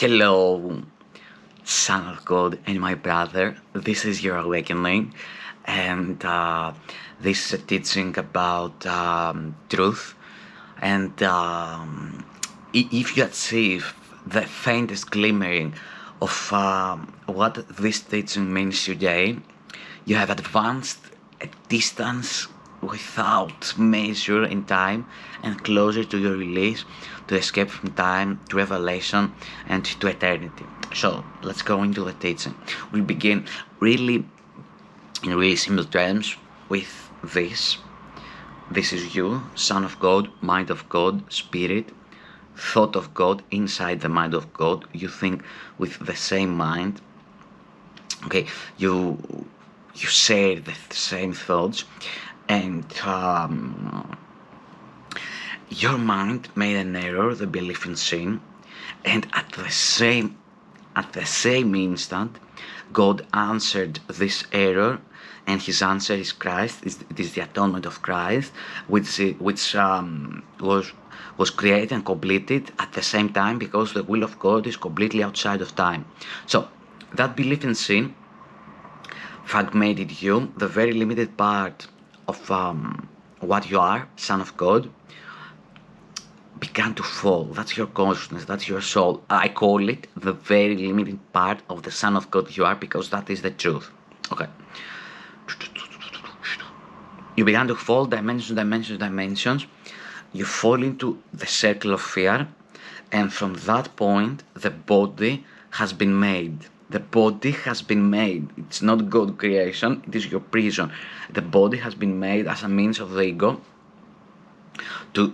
Hello, Son of God and my brother. This is your awakening, and this is a teaching about truth. And if you achieve the faintest glimmering of what this teaching means today, you have advanced a distance without measure in time and closer to your release, to escape from time, to revelation, and to eternity. So let's go into the teaching. We begin really in really simple terms with this. This is you, Son of God, Mind of God, Spirit, thought of God, inside the mind of God. You think with the same mind. Okay, you share the same thoughts, and your mind made an error, the belief in sin, and at the same instant, God answered this error, and His answer is Christ. It is the atonement of Christ, which was created and completed at the same time, because the will of God is completely outside of time. So that belief in sin fragmented you, the very limited part of what you are, Son of God, began to fall. That's your consciousness, that's your soul. I call it the very limited part of the Son of God you are, because that is the truth. Okay. You began to fall dimensions. You fall into the circle of fear, and from that point, the body has been made. The body has been made. It's not God creation, it is your prison. The body has been made as a means of the ego,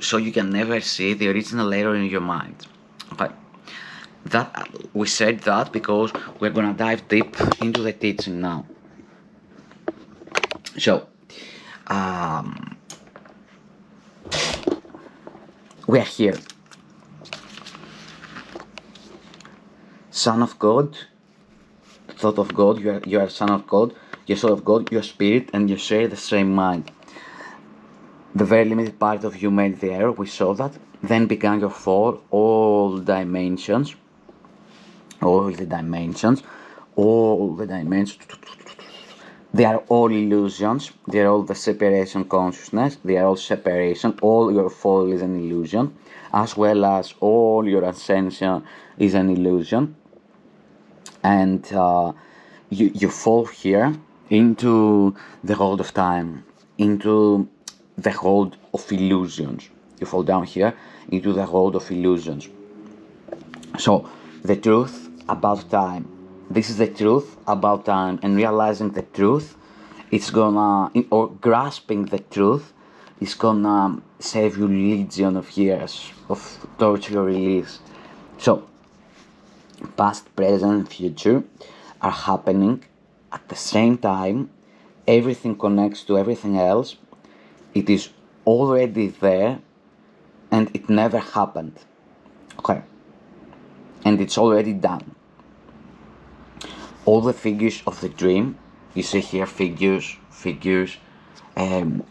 so you can never see the original error in your mind. Okay. That we said that because we're gonna dive deep into the teaching now. So, we are here. Son of God, thought of God, you are Son of God, you're Soul of God, you're Spirit, and you share the same mind. The very limited part of you made the error, we saw that. Then began your fall, all the dimensions. They are all illusions, they are all the separation consciousness, they are all separation, all your fall is an illusion, as well as all your ascension is an illusion. And you fall here into the hold of time, into the hold of illusions. You fall down here into the hold of illusions. So, the truth about time. This is the truth about time, and realizing the truth, or grasping the truth, is gonna save you legion of years of torture release. So, past, present, and future are happening at the same time. Everything connects to everything else. It is already there, and it never happened. Okay. And it's already done. All the figures of the dream, you see here figures,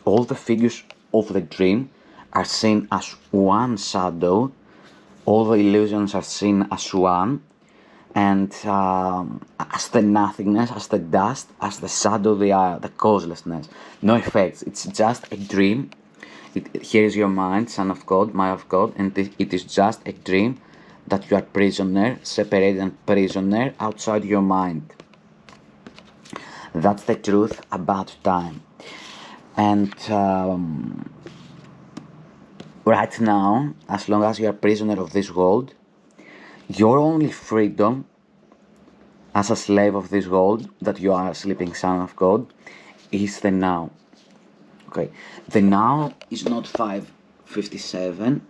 all the figures of the dream are seen as one shadow, all the illusions are seen as one, and as the nothingness, as the dust, as the shadow they are, the causelessness, no effects, it's just a dream. Here is your mind, Son of God, Mind of God, and it is just a dream that you are prisoner, separated and prisoner outside your mind. That's the truth about time. And right now, as long as you are prisoner of this world, your only freedom as a slave of this world, that you are a sleeping Son of God, is the now. Okay, the now is not 5:57.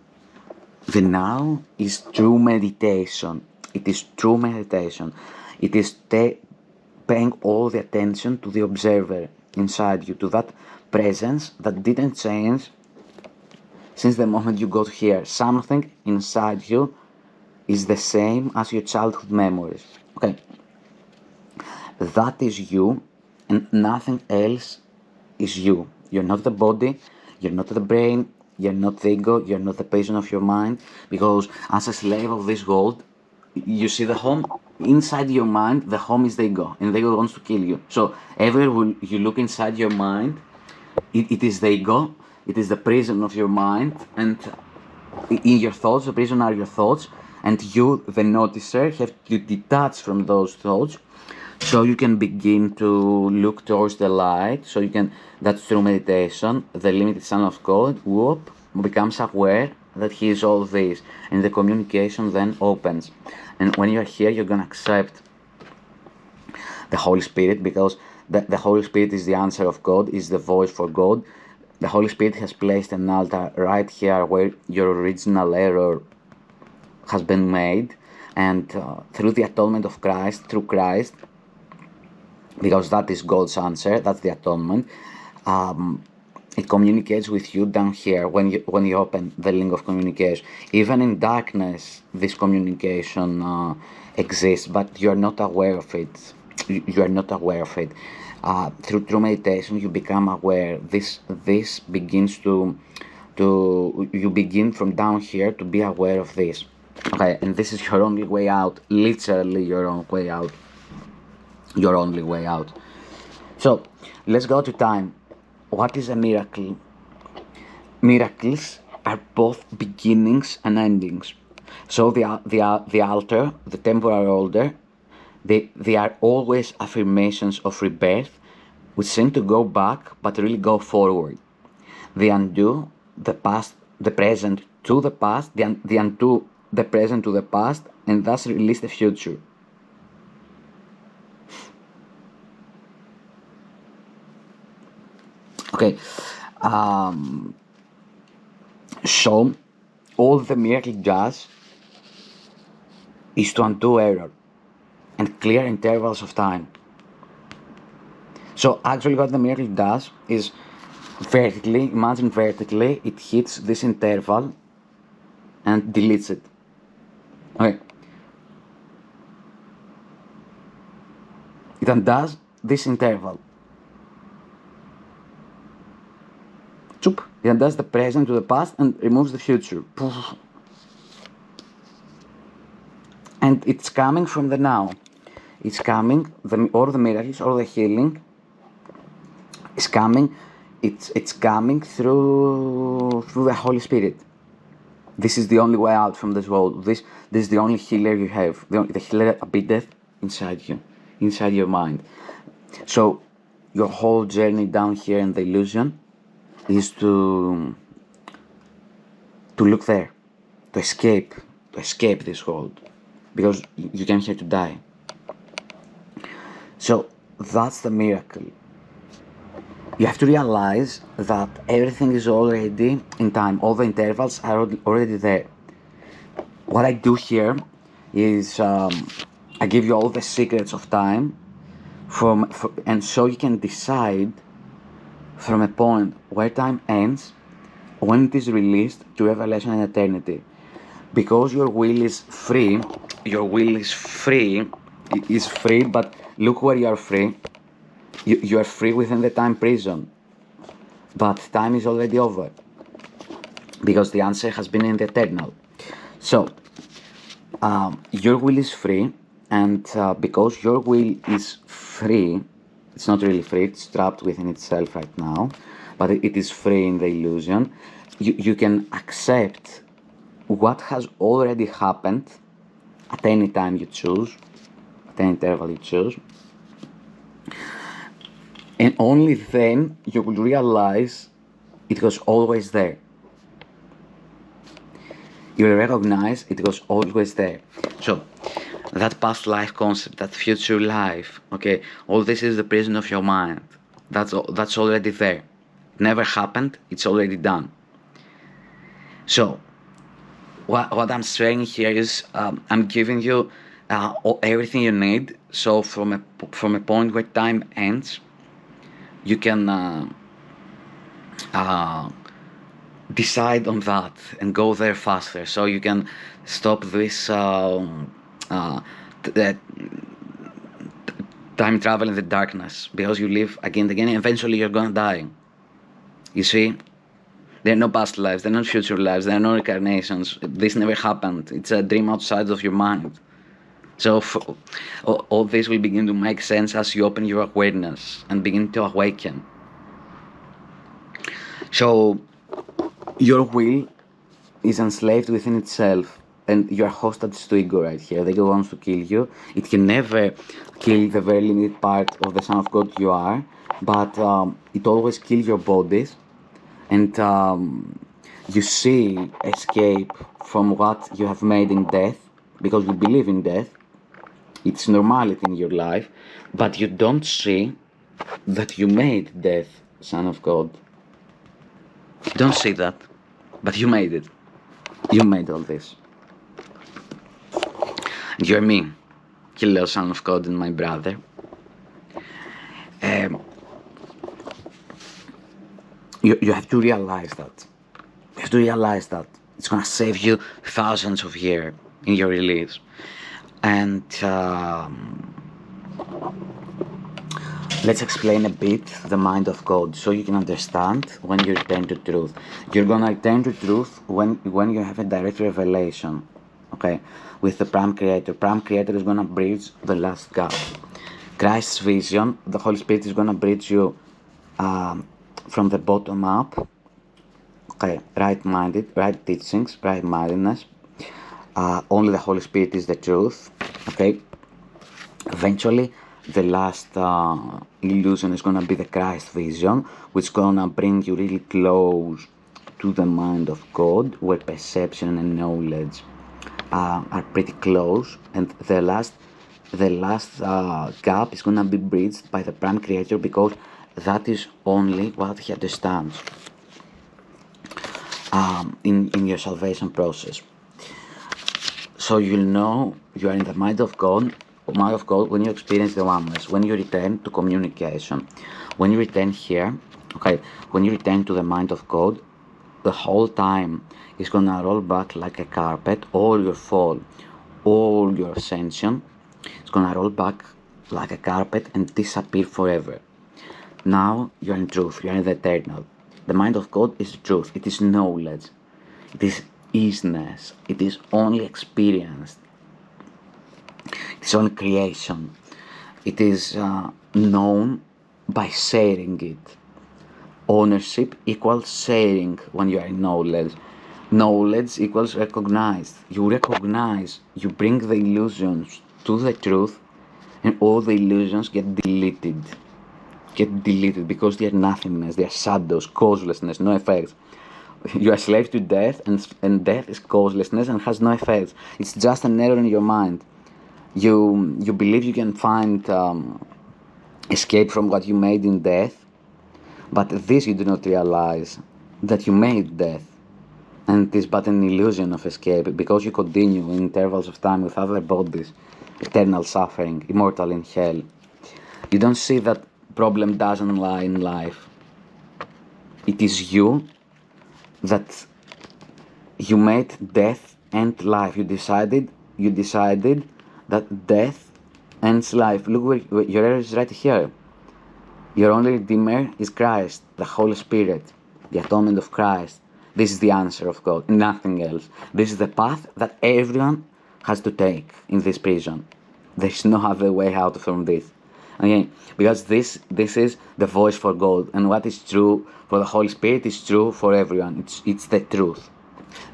The now is true meditation. It is true meditation. It is paying all the attention to the observer inside you, to that presence that didn't change since the moment you got here. Something inside you is the same as your childhood memories. Okay, that is you, and nothing else is you. You're not the body, you're not the brain, you're not the ego, you're not the patient of your mind, because as a slave of this world, you see the home inside your mind. The home is the ego, and the ego wants to kill you. So everywhere you look inside your mind, it is the ego. It is the prison of your mind, and in your thoughts, the prison are your thoughts, and you, the noticer, have to detach from those thoughts, so you can begin to look towards the light. So you can. That's through meditation. The limited son of God, whoop, becomes aware that he is all this, and the communication then opens. And when you're here, you're gonna accept the Holy Spirit, because the Holy Spirit is the answer of God, is the voice for God. The Holy Spirit has placed an altar right here where your original error has been made, and through the atonement of Christ, through Christ, because that is God's answer, that's the atonement. It communicates with you down here when you open the link of communication. Even in darkness, this communication exists, but you are not aware of it. You are not aware of it. Through meditation, you become aware. This begins to you begin from down here to be aware of this. Okay, and this is your only way out. Literally, your own way out. Your only way out. So let's go to time. What is a miracle? Miracles are both beginnings and endings. So the altar, the temporal order, they are always affirmations of rebirth, which seem to go back but really go forward. They undo the past, the present to the past, they undo the present to the past, and thus release the future. Okay, so all the miracle does is to undo error and clear intervals of time. So actually what the miracle does is vertically, imagine vertically, it hits this interval and deletes it. Okay. It undoes this interval. It undoes the present to the past and removes the future. And it's coming from the now. It's coming, or the miracles, or the healing is coming. It's coming through the Holy Spirit. This is the only way out from this world. This is the only healer you have. The healer abideth inside you, inside your mind. So your whole journey down here in the illusion is to look there, to escape this world, because you came here to die. So that's the miracle. You have to realize that everything is already in time. All the intervals are already there. What I do here is I give you all the secrets of time, and so you can decide from a point where time ends, when it is released to revelation and eternity. Because your will is free, but look where you are free. You are free within the time prison, but time is already over, because the answer has been in the eternal. So your will is free, and because your will is free, it's not really free, it's trapped within itself right now, but it is free in the illusion. You can accept what has already happened at any time you choose, at any interval you choose, and only then you will realize it was always there. You will recognize it was always there. So that past life concept, that future life, okay, all this is the prison of your mind. That's already there. It never happened, it's already done. So what I'm saying here is I'm giving you everything you need. So from a point where time ends, you can decide on that and go there faster. So you can stop this time travel in the darkness, because you live again and again, and eventually you're gonna die. You see, there are no past lives, there are no future lives, there are no reincarnations. This never happened. It's a dream outside of your mind. So all this will begin to make sense as you open your awareness and begin to awaken. So your will is enslaved within itself, and you are hostage to ego right here. The ego wants to kill you. It can never kill the very limited part of the Son of God you are, but it always kills your bodies, and you see escape from what you have made in death, because you believe in death. It's normality in your life, but you don't see that you made death, Son of God. You don't see that, but you made it. You made all this. You're me. Hello, Son of God and my brother. You have to realize that. You have to realize that it's gonna save you thousands of years in your release. And let's explain a bit the mind of God so you can understand when you return to truth. You're gonna return to truth when you have a direct revelation, okay, with the Prime Creator. Prime Creator is gonna bridge the last gap. Christ's vision, the Holy Spirit is gonna bridge you from the bottom up, okay, right-minded, right teachings, right-mindedness. Only the Holy Spirit is the truth, okay. Eventually, the last illusion is gonna be the Christ vision, which is gonna bring you really close to the mind of God, where perception and knowledge are pretty close, and the last gap is gonna be bridged by the Prime Creator, because that is only what He understands in your salvation process. So you'll know you are in the mind of God. When you experience the oneness, when you return to communication, when you return here, okay, when you return to the mind of God, the whole time is gonna roll back like a carpet. All your fall, all your ascension, it's gonna roll back like a carpet and disappear forever. Now you are in truth, you are in the eternal. The mind of God is truth, it is knowledge, it is easiness, it is only experienced, it is only creation, it is known by sharing it. Ownership equals sharing when you are in knowledge. Knowledge equals recognized. You recognize, you bring the illusions to the truth, and all the illusions get deleted. Because they are nothingness, they are shadows, causelessness, no effects. You are slave to death, and death is causelessness and has no effects. It's just an error in your mind. You believe you can find escape from what you made in death, but this you do not realize, that you made death, and it is but an illusion of escape, because you continue in intervals of time with other bodies, eternal suffering, immortal in hell. You don't see that problem doesn't lie in life. It is you that you made death and life. You decided that death ends life. Look where your error is right here. Your only Redeemer is Christ, the Holy Spirit, the atonement of Christ. This is the answer of God, nothing else. This is the path that everyone has to take in this prison. There is no other way out from this. Okay, because this is the voice for God, and what is true for the Holy Spirit is true for everyone. It's the truth.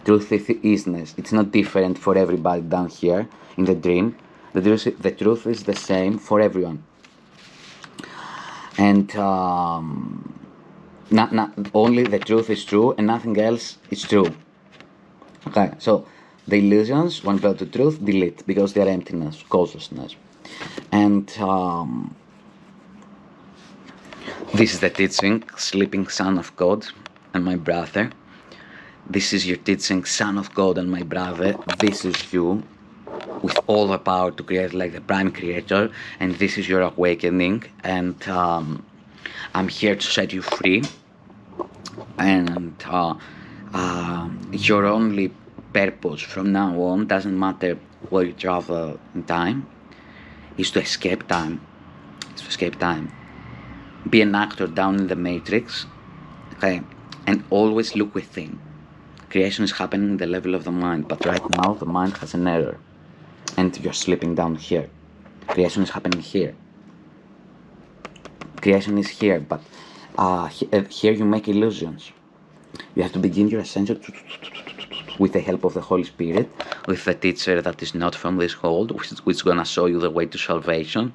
Truth is isness. It's not different for everybody down here in the dream. The truth is the same for everyone. And not only the truth is true and nothing else is true. Okay, so the illusions, when brought to truth, delete, because they are emptiness, causelessness. And this is the teaching, sleeping Son of God and my brother. This is your teaching, Son of God and my brother. This is you, with all the power to create like the Prime Creator, and this is your awakening, and I'm here to set you free. And your only purpose from now on, doesn't matter where you travel in time, is to escape time. It's to escape time. Be an actor down in the matrix, okay, and always look within. Creation is happening at the level of the mind, but right now the mind has an error. and you're slipping down here. Creation is happening here. Creation is here, but here you make illusions. You have to begin your ascension with the help of the Holy Spirit, with a teacher that is not from this world, which is gonna show you the way to salvation.